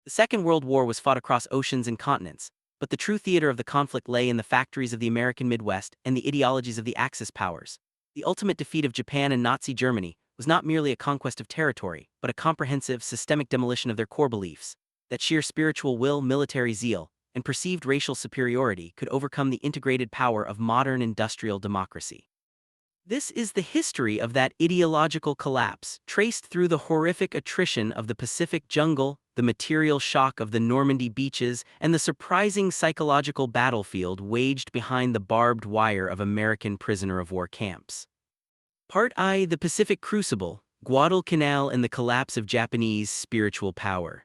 The Second World War was fought across oceans and continents, but the true theater of the conflict lay in the factories of the American Midwest and the ideologies of the Axis powers. The ultimate defeat of Japan and Nazi Germany was not merely a conquest of territory, but a comprehensive, systemic demolition of their core beliefs, that sheer spiritual will, military zeal, and perceived racial superiority could overcome the integrated power of modern industrial democracy. This is the history of that ideological collapse, traced through the horrific attrition of the Pacific jungle, the material shock of the Normandy beaches, and the surprising psychological battlefield waged behind the barbed wire of American prisoner of war camps. Part I: The Pacific Crucible, Guadalcanal and the Collapse of Japanese Spiritual Power.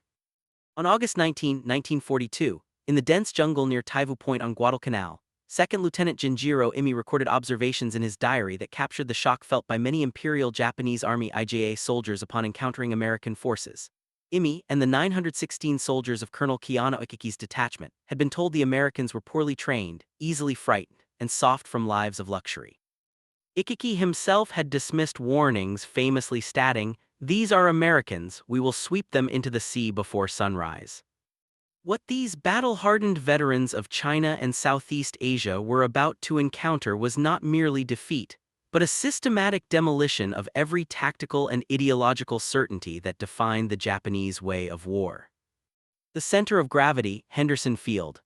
On August 19, 1942, in the dense jungle near Taivu Point on Guadalcanal, Second Lieutenant Jinjiro Imi recorded observations in his diary that captured the shock felt by many Imperial Japanese Army IJA soldiers upon encountering American forces. Imi and the 916 soldiers of Colonel Keanu Ikiki's detachment had been told the Americans were poorly trained, easily frightened, and soft from lives of luxury. Ikiki himself had dismissed warnings, famously stating, "These are Americans, we will sweep them into the sea before sunrise." What these battle-hardened veterans of China and Southeast Asia were about to encounter was not merely defeat, but a systematic demolition of every tactical and ideological certainty that defined the Japanese way of war. The center of gravity, Henderson Field.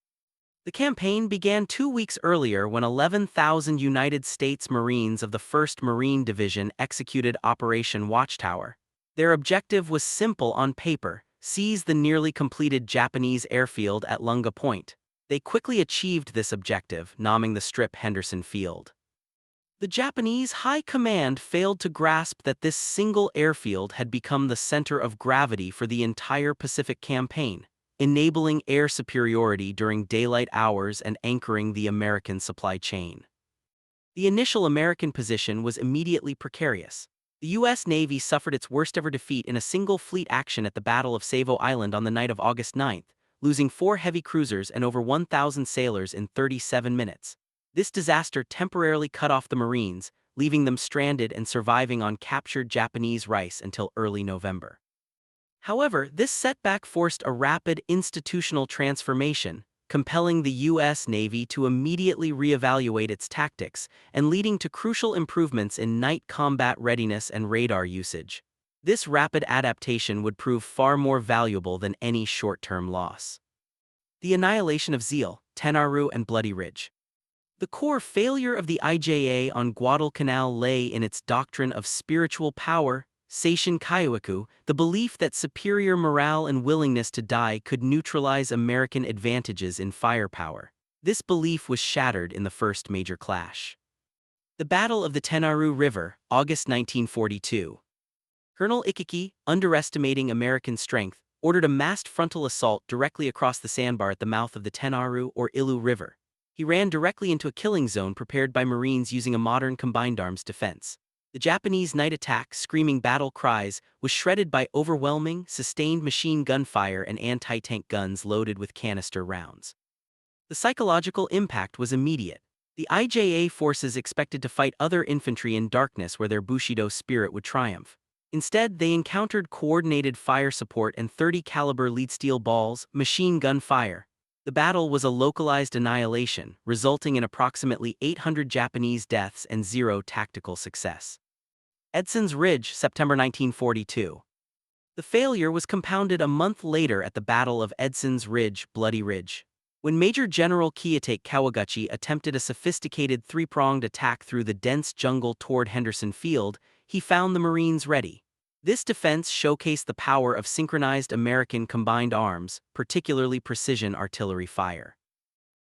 The campaign began 2 weeks earlier when 11,000 United States Marines of the 1st Marine Division executed Operation Watchtower. Their objective was simple on paper: seize the nearly completed Japanese airfield at Lunga Point. They quickly achieved this objective, naming the strip Henderson Field. The Japanese High Command failed to grasp that this single airfield had become the center of gravity for the entire Pacific campaign, enabling air superiority during daylight hours and anchoring the American supply chain. The initial American position was immediately precarious. The U.S. Navy suffered its worst-ever defeat in a single fleet action at the Battle of Savo Island on the night of August 9, losing 4 heavy cruisers and over 1,000 sailors in 37 minutes. This disaster temporarily cut off the Marines, leaving them stranded and surviving on captured Japanese rice until early November. However, this setback forced a rapid institutional transformation, compelling the U.S. Navy to immediately reevaluate its tactics and leading to crucial improvements in night combat readiness and radar usage. This rapid adaptation would prove far more valuable than any short-term loss. The annihilation of Zeal, Tenaru and Bloody Ridge. The core failure of the IJA on Guadalcanal lay in its doctrine of spiritual power, Seishin Kaiwaku, the belief that superior morale and willingness to die could neutralize American advantages in firepower. This belief was shattered in the first major clash. The Battle of the Tenaru River, August 1942. Colonel Ikiki, underestimating American strength, ordered a massed frontal assault directly across the sandbar at the mouth of the Tenaru or Ilu River. He ran directly into a killing zone prepared by Marines using a modern combined arms defense. The Japanese night attack, screaming battle cries, was shredded by overwhelming, sustained machine gun fire and anti-tank guns loaded with canister rounds. The psychological impact was immediate. The IJA forces expected to fight other infantry in darkness where their Bushido spirit would triumph. Instead, they encountered coordinated fire support and 30-caliber lead steel balls, machine gun fire. The battle was a localized annihilation, resulting in approximately 800 Japanese deaths and 0 tactical success. Edson's Ridge, September 1942. The failure was compounded a month later at the Battle of Edson's Ridge, Bloody Ridge. When Major General Kiyotake Kawaguchi attempted a sophisticated 3-pronged attack through the dense jungle toward Henderson Field, he found the Marines ready. This defense showcased the power of synchronized American combined arms, particularly precision artillery fire.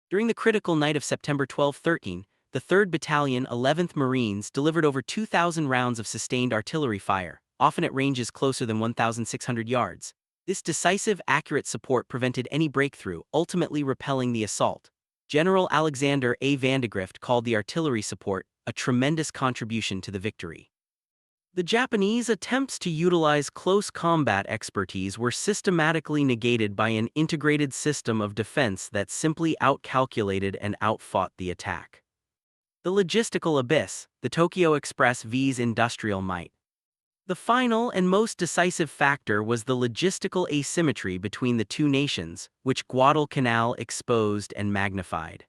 During the critical night of September 12-13, the 3rd Battalion, 11th Marines delivered over 2,000 rounds of sustained artillery fire, often at ranges closer than 1,600 yards. This decisive, accurate support prevented any breakthrough, ultimately repelling the assault. General Alexander A. Vandegrift called the artillery support a tremendous contribution to the victory. The Japanese attempts to utilize close combat expertise were systematically negated by an integrated system of defense that simply outcalculated and outfought the attack. The logistical abyss, the Tokyo Express V's industrial might. The final and most decisive factor was the logistical asymmetry between the two nations, which Guadalcanal exposed and magnified.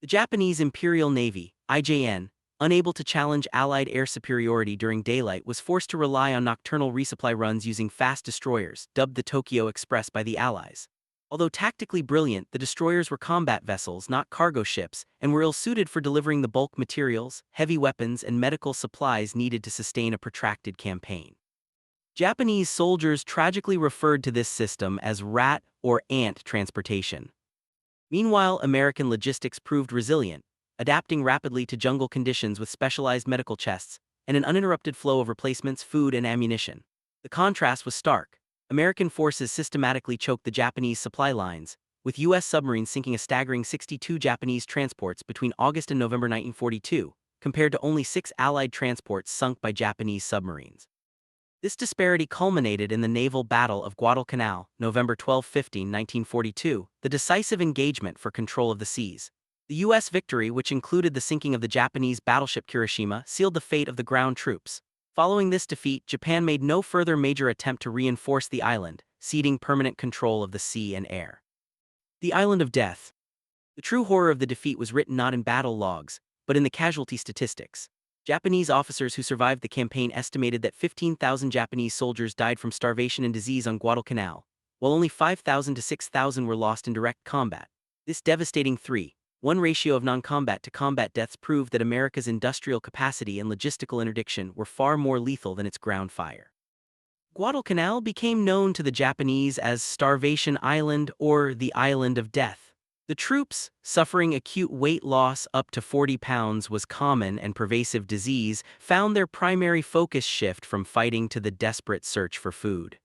The Japanese Imperial Navy, IJN, unable to challenge Allied air superiority during daylight, was forced to rely on nocturnal resupply runs using fast destroyers, dubbed the Tokyo Express by the Allies. Although tactically brilliant, the destroyers were combat vessels, not cargo ships, and were ill-suited for delivering the bulk materials, heavy weapons, and medical supplies needed to sustain a protracted campaign. Japanese soldiers tragically referred to this system as rat or ant transportation. Meanwhile, American logistics proved resilient, adapting rapidly to jungle conditions with specialized medical chests and an uninterrupted flow of replacements, food, and ammunition. The contrast was stark. American forces systematically choked the Japanese supply lines, with U.S. submarines sinking a staggering 62 Japanese transports between August and November 1942, compared to only 6 Allied transports sunk by Japanese submarines. This disparity culminated in the naval battle of Guadalcanal, November 12–15, 1942, the decisive engagement for control of the seas. The U.S. victory, which included the sinking of the Japanese battleship Kirishima, sealed the fate of the ground troops. Following this defeat, Japan made no further major attempt to reinforce the island, ceding permanent control of the sea and air. The Island of Death. The true horror of the defeat was written not in battle logs, but in the casualty statistics. Japanese officers who survived the campaign estimated that 15,000 Japanese soldiers died from starvation and disease on Guadalcanal, while only 5,000 to 6,000 were lost in direct combat. This devastating 3:1 ratio of non-combat to combat deaths proved that America's industrial capacity and logistical interdiction were far more lethal than its ground fire. Guadalcanal became known to the Japanese as Starvation Island or the Island of Death. The troops, suffering acute weight loss up to 40 pounds was common and pervasive disease, found their primary focus shift from fighting to the desperate search for food.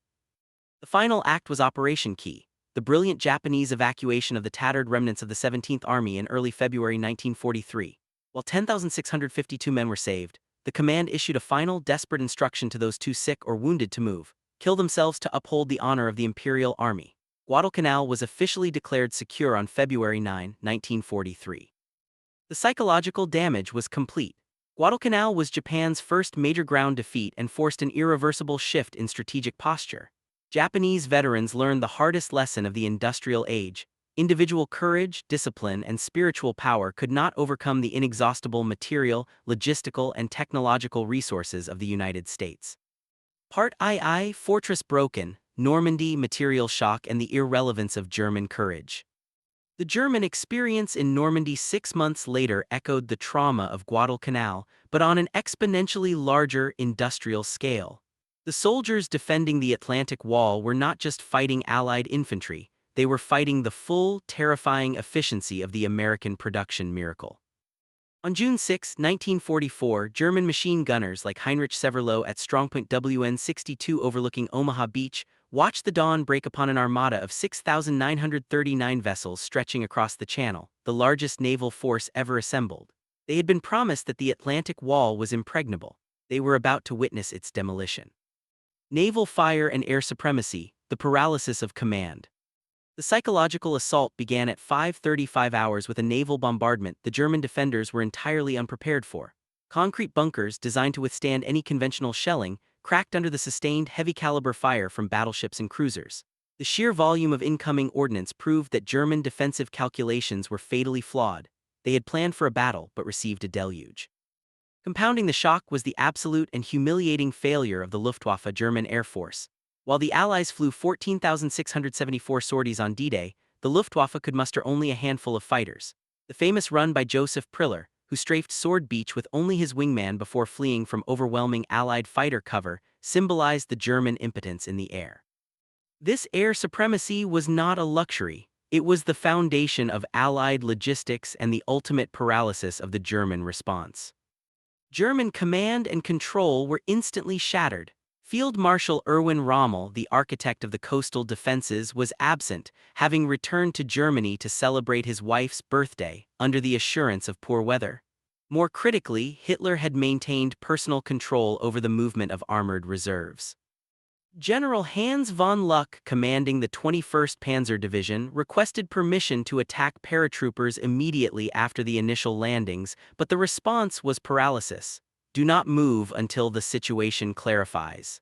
The final act was Operation Key, the brilliant Japanese evacuation of the tattered remnants of the 17th Army in early February 1943. While 10,652 men were saved, the command issued a final, desperate instruction to those too sick or wounded to move, kill themselves to uphold the honor of the Imperial Army. Guadalcanal was officially declared secure on February 9, 1943. The psychological damage was complete. Guadalcanal was Japan's first major ground defeat and forced an irreversible shift in strategic posture. Japanese veterans learned the hardest lesson of the industrial age: individual courage, discipline, and spiritual power could not overcome the inexhaustible material, logistical, and technological resources of the United States. Part II: Fortress Broken, Normandy, Material Shock, and the Irrelevance of German Courage. The German experience in Normandy 6 months later echoed the trauma of Guadalcanal, but on an exponentially larger industrial scale. The soldiers defending the Atlantic Wall were not just fighting Allied infantry, they were fighting the full, terrifying efficiency of the American production miracle. On June 6, 1944, German machine gunners like Heinrich Severloh at strongpoint WN-62 overlooking Omaha Beach watched the dawn break upon an armada of 6,939 vessels stretching across the Channel, the largest naval force ever assembled. They had been promised that the Atlantic Wall was impregnable. They were about to witness its demolition. Naval fire and air supremacy, the paralysis of command. The psychological assault began at 5:35 hours with a naval bombardment the German defenders were entirely unprepared for. Concrete bunkers designed to withstand any conventional shelling cracked under the sustained heavy-caliber fire from battleships and cruisers. The sheer volume of incoming ordnance proved that German defensive calculations were fatally flawed. They had planned for a battle but received a deluge. Compounding the shock was the absolute and humiliating failure of the Luftwaffe German Air Force. While the Allies flew 14,674 sorties on D-Day, the Luftwaffe could muster only a handful of fighters. The famous run by Joseph Priller, who strafed Sword Beach with only his wingman before fleeing from overwhelming Allied fighter cover, symbolized the German impotence in the air. This air supremacy was not a luxury. It was the foundation of Allied logistics and the ultimate paralysis of the German response. German command and control were instantly shattered. Field Marshal Erwin Rommel, the architect of the coastal defenses, was absent, having returned to Germany to celebrate his wife's birthday, under the assurance of poor weather. More critically, Hitler had maintained personal control over the movement of armored reserves. General Hans von Luck, commanding the 21st Panzer Division, requested permission to attack paratroopers immediately after the initial landings, but the response was paralysis. "Do not move until the situation clarifies."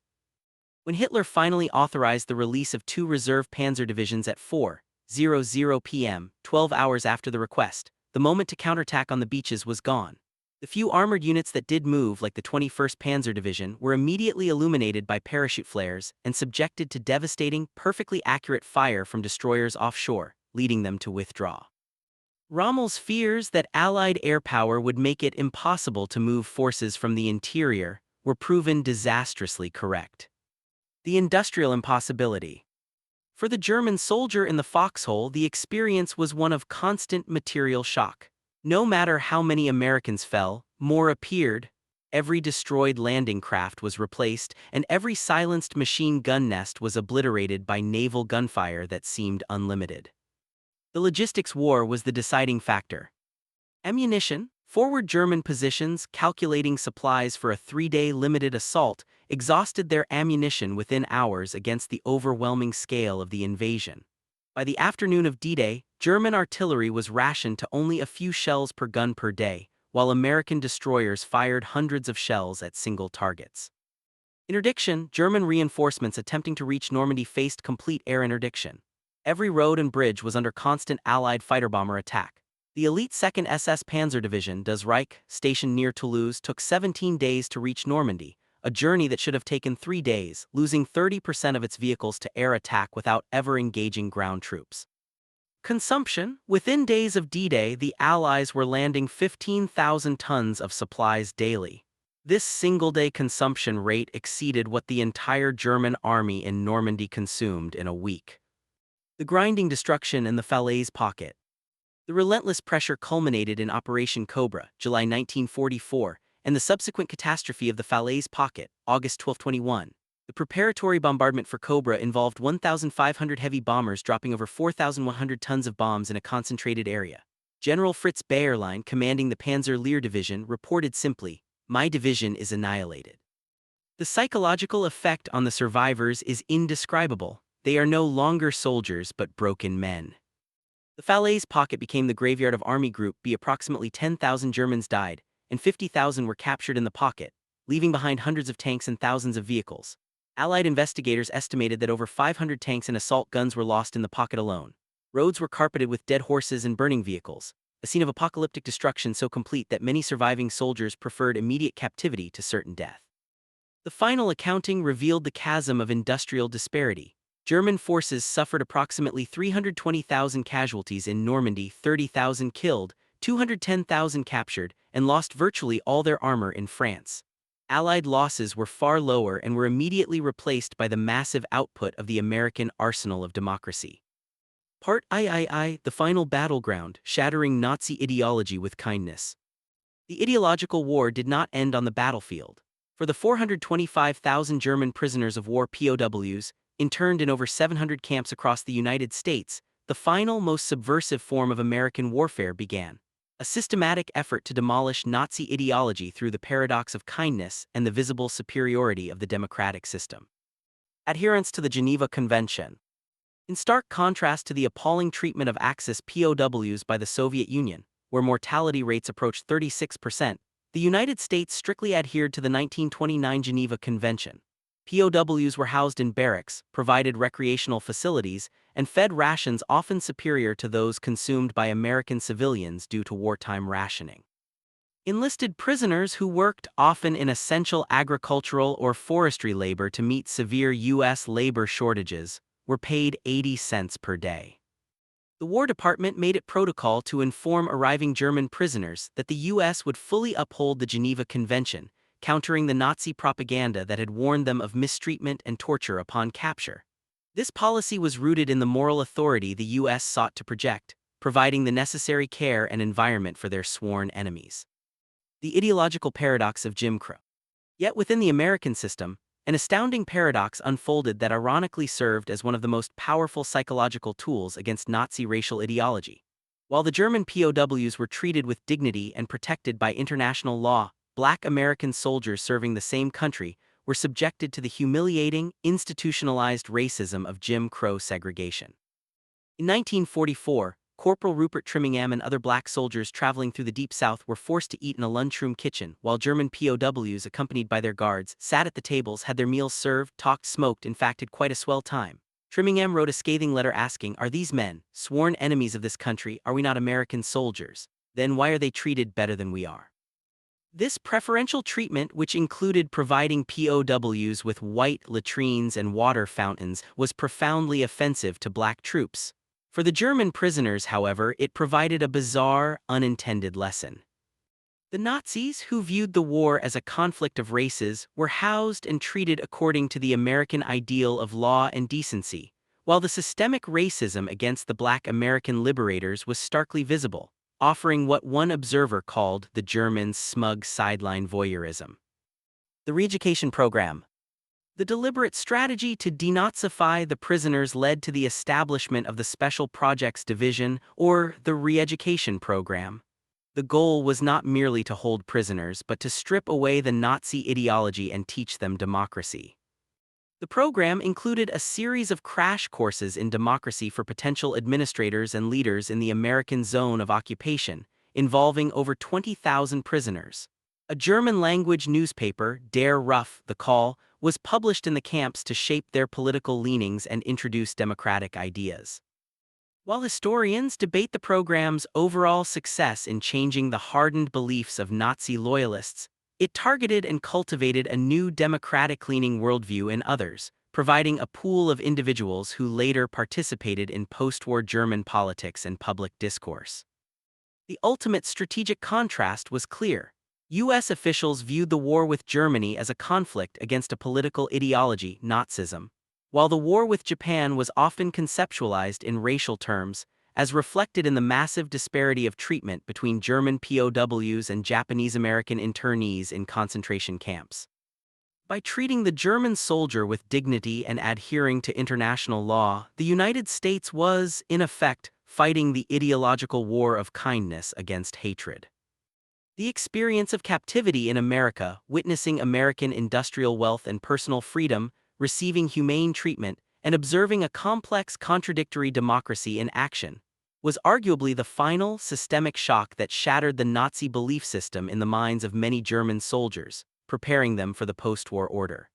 When Hitler finally authorized the release of 2 reserve panzer divisions at 4:00 p.m., 12 hours after the request, the moment to counterattack on the beaches was gone. The few armored units that did move, like the 21st Panzer Division, were immediately illuminated by parachute flares and subjected to devastating, perfectly accurate fire from destroyers offshore, leading them to withdraw. Rommel's fears that Allied air power would make it impossible to move forces from the interior were proven disastrously correct. The industrial impossibility. For the German soldier in the foxhole, the experience was one of constant material shock. No matter how many Americans fell, more appeared. Every destroyed landing craft was replaced, and every silenced machine gun nest was obliterated by naval gunfire that seemed unlimited. The logistics war was the deciding factor. Ammunition, forward German positions calculating supplies for a 3-day limited assault, exhausted their ammunition within hours against the overwhelming scale of the invasion. By the afternoon of D-Day, German artillery was rationed to only a few shells per gun per day, while American destroyers fired hundreds of shells at single targets. Interdiction: German reinforcements attempting to reach Normandy faced complete air interdiction. Every road and bridge was under constant Allied fighter-bomber attack. The elite 2nd SS Panzer Division, Das Reich, stationed near Toulouse, took 17 days to reach Normandy, a journey that should have taken 3 days, losing 30% of its vehicles to air attack without ever engaging ground troops. Consumption: within days of D-Day, the Allies were landing 15,000 tons of supplies daily. This single-day consumption rate exceeded what the entire German army in Normandy consumed in a week. The grinding destruction in the Falaise pocket. The relentless pressure culminated in Operation Cobra, July 1944, and the subsequent catastrophe of the Falaise pocket, August 1221. The preparatory bombardment for Cobra involved 1,500 heavy bombers dropping over 4,100 tons of bombs in a concentrated area. General Fritz Bayerlein, commanding the Panzer Lehr Division, reported simply, "My division is annihilated." The psychological effect on the survivors is indescribable. They are no longer soldiers but broken men. The Falaise pocket became the graveyard of Army Group B. Approximately 10,000 Germans died, and 50,000 were captured in the pocket, leaving behind hundreds of tanks and thousands of vehicles. Allied investigators estimated that over 500 tanks and assault guns were lost in the pocket alone. Roads were carpeted with dead horses and burning vehicles, a scene of apocalyptic destruction so complete that many surviving soldiers preferred immediate captivity to certain death. The final accounting revealed the chasm of industrial disparity. German forces suffered approximately 320,000 casualties in Normandy, 30,000 killed, 210,000 captured, and lost virtually all their armor in France. Allied losses were far lower and were immediately replaced by the massive output of the American arsenal of democracy. Part III: The Final Battleground, Shattering Nazi Ideology with Kindness. The ideological war did not end on the battlefield. For the 425,000 German prisoners of war POWs, interned in over 700 camps across the United States, the final, most subversive form of American warfare began. A systematic effort to demolish Nazi ideology through the paradox of kindness and the visible superiority of the democratic system. Adherence to the Geneva Convention. In stark contrast to the appalling treatment of Axis POWs by the Soviet Union, where mortality rates approached 36%, the United States strictly adhered to the 1929 Geneva Convention. POWs were housed in barracks, provided recreational facilities, and fed rations often superior to those consumed by American civilians due to wartime rationing. Enlisted prisoners who worked often in essential agricultural or forestry labor to meet severe U.S. labor shortages were paid 80 cents per day. The War Department made it protocol to inform arriving German prisoners that the U.S. would fully uphold the Geneva Convention, countering the Nazi propaganda that had warned them of mistreatment and torture upon capture. This policy was rooted in the moral authority the U.S. sought to project, providing the necessary care and environment for their sworn enemies. The ideological paradox of Jim Crow. Yet within the American system, an astounding paradox unfolded that ironically served as one of the most powerful psychological tools against Nazi racial ideology. While the German POWs were treated with dignity and protected by international law, Black American soldiers serving the same country were subjected to the humiliating, institutionalized racism of Jim Crow segregation. In 1944, Corporal Rupert Trimmingham and other black soldiers traveling through the Deep South were forced to eat in a lunchroom kitchen, while German POWs, accompanied by their guards, sat at the tables, had their meals served, talked, smoked, in fact had quite a swell time. Trimmingham wrote a scathing letter asking, "Are these men, sworn enemies of this country, are we not American soldiers? Then why are they treated better than we are?" This preferential treatment, which included providing POWs with white latrines and water fountains, was profoundly offensive to black troops. For the German prisoners, however, it provided a bizarre, unintended lesson. The Nazis, who viewed the war as a conflict of races, were housed and treated according to the American ideal of law and decency, while the systemic racism against the black American liberators was starkly visible, offering what one observer called the Germans' smug sideline voyeurism. The re-education program. The deliberate strategy to denazify the prisoners led to the establishment of the Special Projects Division, or the re-education program. The goal was not merely to hold prisoners, but to strip away the Nazi ideology and teach them democracy. The program included a series of crash courses in democracy for potential administrators and leaders in the American zone of occupation, involving over 20,000 prisoners. A German-language newspaper, Der Ruf, The Call, was published in the camps to shape their political leanings and introduce democratic ideas. While historians debate the program's overall success in changing the hardened beliefs of Nazi loyalists, it targeted and cultivated a new democratic-leaning worldview in others, providing a pool of individuals who later participated in post-war German politics and public discourse. The ultimate strategic contrast was clear. U.S. officials viewed the war with Germany as a conflict against a political ideology, Nazism, while the war with Japan was often conceptualized in racial terms, as reflected in the massive disparity of treatment between German POWs and Japanese-American internees in concentration camps. By treating the German soldier with dignity and adhering to international law, the United States was, in effect, fighting the ideological war of kindness against hatred. The experience of captivity in America, witnessing American industrial wealth and personal freedom, receiving humane treatment, and observing a complex contradictory democracy in action, was arguably the final systemic shock that shattered the Nazi belief system in the minds of many German soldiers, preparing them for the post-war order.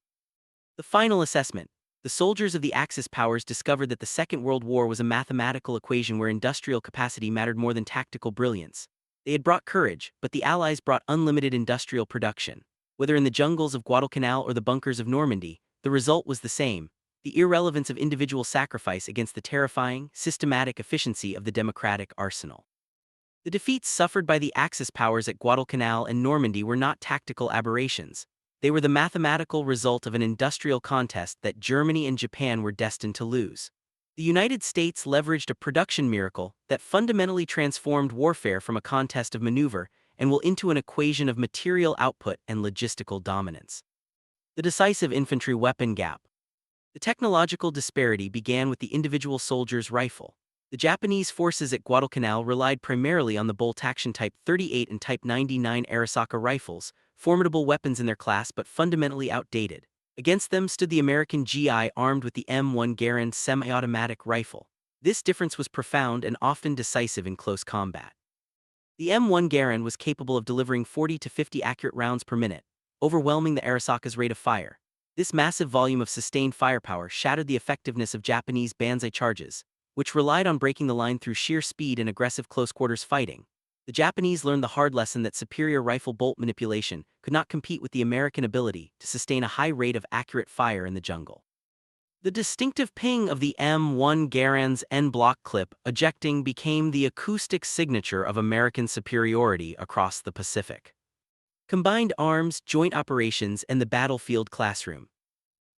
The final assessment. The soldiers of the Axis powers discovered that the Second World War was a mathematical equation where industrial capacity mattered more than tactical brilliance. They had brought courage, but the Allies brought unlimited industrial production. Whether in the jungles of Guadalcanal or the bunkers of Normandy, the result was the same: the irrelevance of individual sacrifice against the terrifying, systematic efficiency of the democratic arsenal. The defeats suffered by the Axis powers at Guadalcanal and Normandy were not tactical aberrations. They were the mathematical result of an industrial contest that Germany and Japan were destined to lose. The United States leveraged a production miracle that fundamentally transformed warfare from a contest of maneuver and will into an equation of material output and logistical dominance. The decisive infantry weapon gap. The technological disparity began with the individual soldier's rifle. The Japanese forces at Guadalcanal relied primarily on the bolt-action Type 38 and Type 99 Arisaka rifles, formidable weapons in their class but fundamentally outdated. Against them stood the American GI armed with the M1 Garand semi-automatic rifle. This difference was profound and often decisive in close combat. The M1 Garand was capable of delivering 40 to 50 accurate rounds per minute, overwhelming the Arisaka's rate of fire. This massive volume of sustained firepower shattered the effectiveness of Japanese banzai charges, which relied on breaking the line through sheer speed and aggressive close-quarters fighting. The Japanese learned the hard lesson that superior rifle bolt manipulation could not compete with the American ability to sustain a high rate of accurate fire in the jungle. The distinctive ping of the M1 Garand's en-bloc clip ejecting became the acoustic signature of American superiority across the Pacific. Combined arms, joint operations, and the battlefield classroom.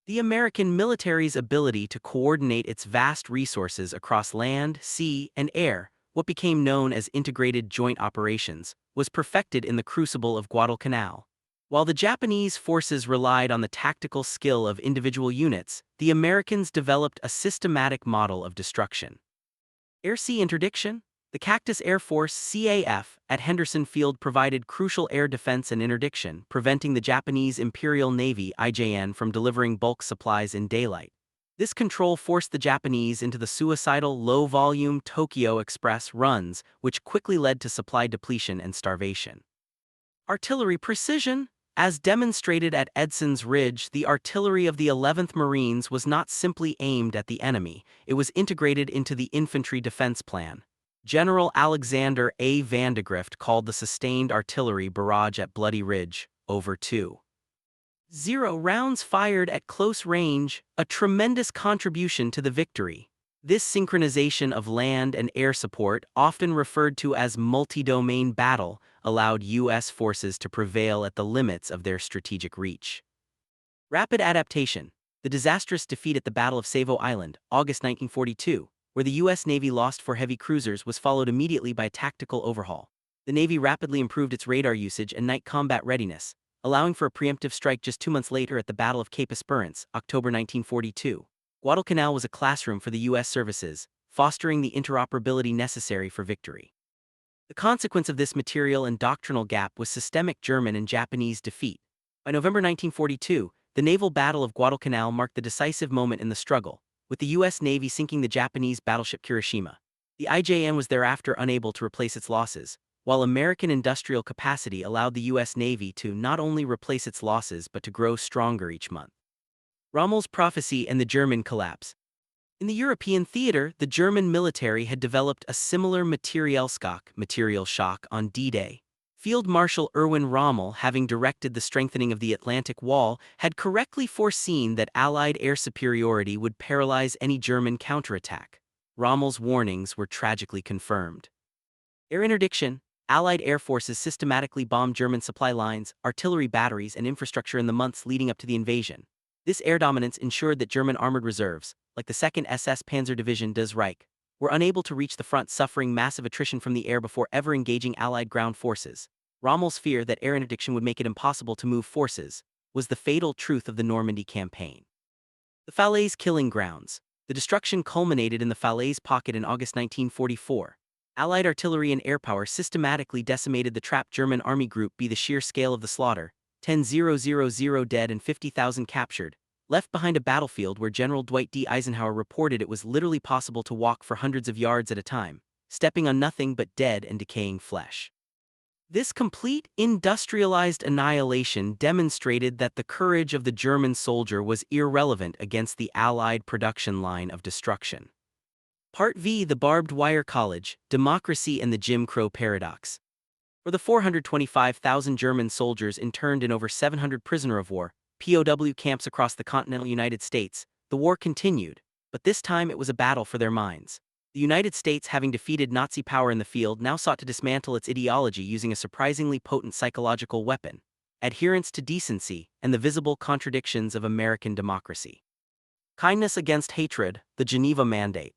The American military's ability to coordinate its vast resources across land, sea, and air, what became known as integrated joint operations, was perfected in the crucible of Guadalcanal. While the Japanese forces relied on the tactical skill of individual units, the Americans developed a systematic model of destruction. Air-sea interdiction? The Cactus Air Force (CAF) at Henderson Field provided crucial air defense and interdiction, preventing the Japanese Imperial Navy (IJN) from delivering bulk supplies in daylight. This control forced the Japanese into the suicidal, low-volume Tokyo Express runs, which quickly led to supply depletion and starvation. Artillery precision. As demonstrated at Edson's Ridge, the artillery of the 11th Marines was not simply aimed at the enemy, it was integrated into the infantry defense plan. General Alexander A. Vandegrift called the sustained artillery barrage at Bloody Ridge, over 2.0 rounds fired at close range, a tremendous contribution to the victory. This synchronization of land and air support, often referred to as multi-domain battle, allowed U.S. forces to prevail at the limits of their strategic reach. Rapid adaptation. The disastrous defeat at the Battle of Savo Island, August 1942, where the U.S. Navy lost 4 heavy cruisers, was followed immediately by a tactical overhaul. The Navy rapidly improved its radar usage and night combat readiness, allowing for a preemptive strike just 2 months later at the Battle of Cape Esperance, October 1942. Guadalcanal was a classroom for the U.S. services, fostering the interoperability necessary for victory. The consequence of this material and doctrinal gap was systemic German and Japanese defeat. By November 1942, the naval battle of Guadalcanal marked the decisive moment in the struggle, with the U.S. Navy sinking the Japanese battleship Kirishima. The IJN was thereafter unable to replace its losses, while American industrial capacity allowed the U.S. Navy to not only replace its losses but to grow stronger each month. Rommel's prophecy and the German collapse. In the European theater, the German military had developed a similar material shock on D-Day. Field Marshal Erwin Rommel, having directed the strengthening of the Atlantic Wall, had correctly foreseen that Allied air superiority would paralyze any German counterattack. Rommel's warnings were tragically confirmed. Air interdiction. Allied air forces systematically bombed German supply lines, artillery batteries, and infrastructure in the months leading up to the invasion. This air dominance ensured that German armored reserves, like the 2nd SS Panzer Division des Reich, were unable to reach the front, suffering massive attrition from the air before ever engaging Allied ground forces. Rommel's fear that air interdiction would make it impossible to move forces was the fatal truth of the Normandy campaign. The Falaise killing grounds. The destruction culminated in the Falaise pocket in August 1944. Allied artillery and air power systematically decimated the trapped German army group. The sheer scale of the slaughter, 10,000 dead and 50,000 captured, left behind a battlefield where General Dwight D. Eisenhower reported it was literally possible to walk for hundreds of yards at a time, stepping on nothing but dead and decaying flesh. This complete, industrialized annihilation demonstrated that the courage of the German soldier was irrelevant against the Allied production line of destruction. Part V. The Barbed Wire College, Democracy and the Jim Crow Paradox. For the 425,000 German soldiers interned in over 700 prisoner of war (POW) camps across the continental United States, the war continued, but this time it was a battle for their minds. The United States, having defeated Nazi power in the field, now sought to dismantle its ideology using a surprisingly potent psychological weapon: adherence to decency and the visible contradictions of American democracy. Kindness against hatred, the Geneva Mandate.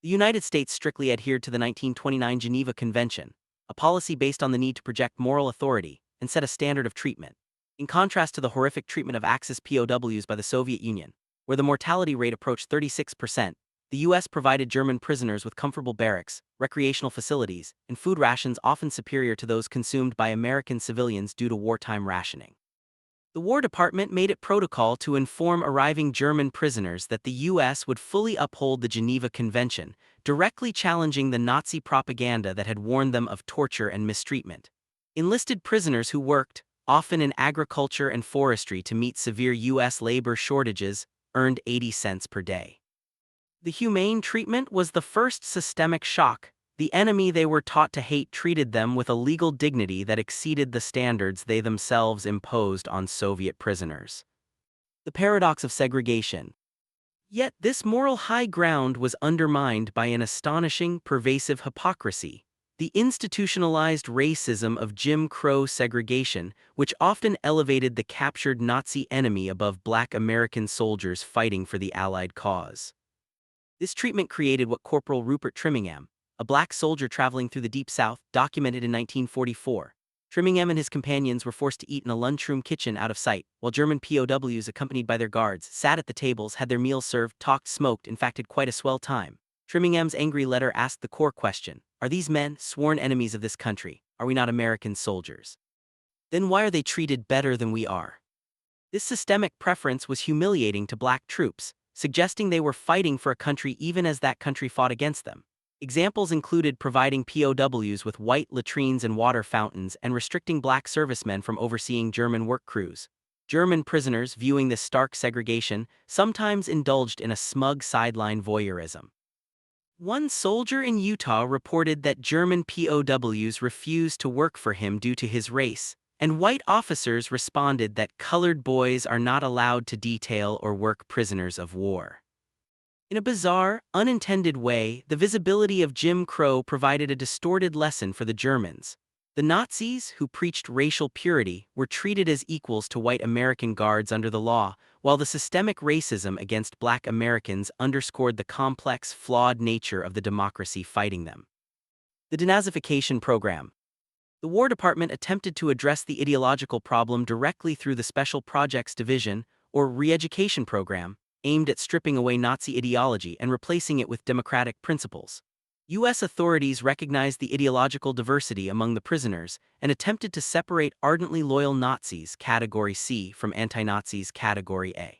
The United States strictly adhered to the 1929 Geneva Convention, a policy based on the need to project moral authority and set a standard of treatment. In contrast to the horrific treatment of Axis POWs by the Soviet Union, where the mortality rate approached 36%, the U.S. provided German prisoners with comfortable barracks, recreational facilities, and food rations often superior to those consumed by American civilians due to wartime rationing. The War Department made it protocol to inform arriving German prisoners that the U.S. would fully uphold the Geneva Convention, directly challenging the Nazi propaganda that had warned them of torture and mistreatment. Enlisted prisoners who worked, often in agriculture and forestry to meet severe U.S. labor shortages, earned 80 cents per day. The humane treatment was the first systemic shock. The enemy they were taught to hate treated them with a legal dignity that exceeded the standards they themselves imposed on Soviet prisoners. The paradox of segregation. Yet this moral high ground was undermined by an astonishing, pervasive hypocrisy: the institutionalized racism of Jim Crow segregation, which often elevated the captured Nazi enemy above Black American soldiers fighting for the Allied cause. This treatment created what Corporal Rupert Trimmingham, a Black soldier traveling through the Deep South, documented in 1944. Trimmingham and his companions were forced to eat in a lunchroom kitchen out of sight, while German POWs, accompanied by their guards, sat at the tables, had their meals served, talked, smoked, in fact had quite a swell time. Trimmingham's angry letter asked the core question: are these men sworn enemies of this country? Are we not American soldiers? Then why are they treated better than we are? This systemic preference was humiliating to Black troops, suggesting they were fighting for a country even as that country fought against them. Examples included providing POWs with white latrines and water fountains and restricting black servicemen from overseeing German work crews. German prisoners, viewing this stark segregation, sometimes indulged in a smug sideline voyeurism. One soldier in Utah reported that German POWs refused to work for him due to his race, and white officers responded that colored boys are not allowed to detail or work prisoners of war. In a bizarre, unintended way, the visibility of Jim Crow provided a distorted lesson for the Germans. The Nazis, who preached racial purity, were treated as equals to white American guards under the law, while the systemic racism against black Americans underscored the complex, flawed nature of the democracy fighting them. The denazification program. The War Department attempted to address the ideological problem directly through the Special Projects Division, or re-education program, aimed at stripping away Nazi ideology and replacing it with democratic principles. U.S. authorities recognized the ideological diversity among the prisoners and attempted to separate ardently loyal Nazis, Category C, from anti-Nazis, Category A.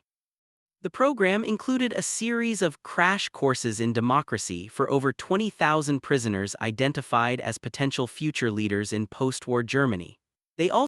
The program included a series of crash courses in democracy for over 20,000 prisoners identified as potential future leaders in post-war Germany. They also